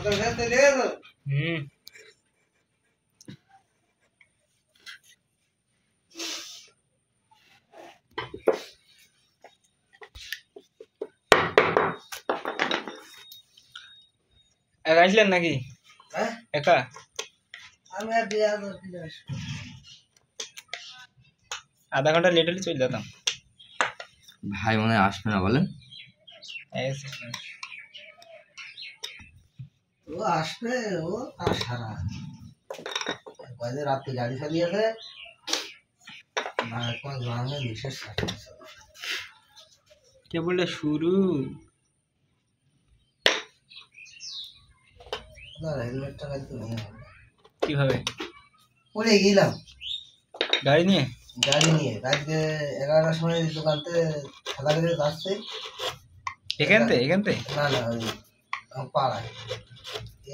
হুম একা আসলেন নাকি? হ্যাঁ একা? আমি আর দিয়ে আসবো আধা ঘন্টা লেট হলে চলে যেতাম। ভাই মনে হয় আসবে না বলেন। ও আসবে ও আসারা কয়েকদিন রাত্রে গাড়ি চালিয়েছে না কোন গ্রামে বিশেষ কেবল শুরু। না হেলমেটটা কিন্তু ভেঙে গেল কিভাবে? পড়ে গেলাম গাড়ি নিয়ে? গাড়ি নিয়ে রাত্রে 11টার সময় দোকানতে খেলা করে আসছে এখানতে না না ওই পাড়ায়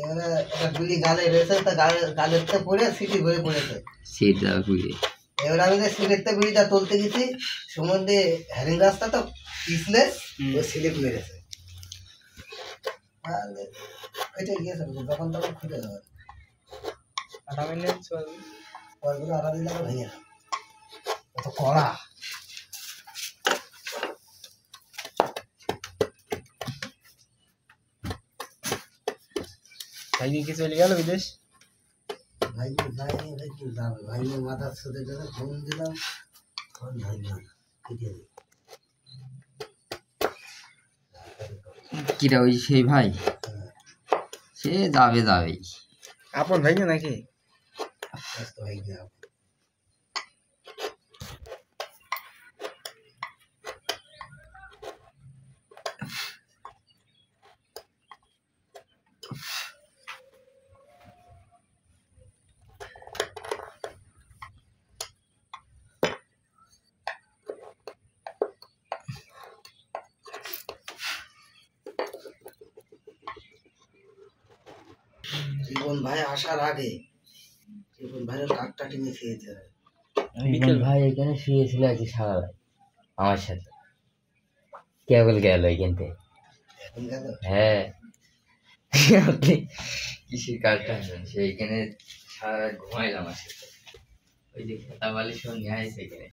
এবারে একটা গুলি গালে রয়েছে তা গালেরতে পড়ে সিটি ভরে পড়েছে সেটা বুঝে এবার আমি যে সিলেটতে বিড়িটা তুলতে গেছি সম্বন্ধে হ্যারিং রাস্তা তো পিছলে ও স্লিপ মেরেছে ওইটা গিয়েছে যখন তখন খুলে যাবে পরগুলো আড়া দিলে আবার ভেঙে যাবে কত কড়া ভাই কি চলে গেল বিদেশ? ভাই যায়নি ভাই কি যাবে ভাই মাথার সাথে যাবে ফোন দিলাম ফোন ভাই না কেটে দিই কিরা ওই সেই ভাই সে যাবেই। আপন ভাই না নাকি? ব্যস্ত ভাই যাও জীবন ভাই আসার আগে জীবন ভাইয়ের কাকটা টেনে খেয়েছে বিকেল ভাই এখানে শুয়েছিল আজকে সারা রাত আমার সাথে কেবল গেল এখান থেকে। এখন গেল হ্যাঁ আপনি কিসের কাজটা সেইখানে সারা রাত ঘুমাইলাম আমার সাথে ওই যে খেতা বালি সব নিয়ে আসছে এখানে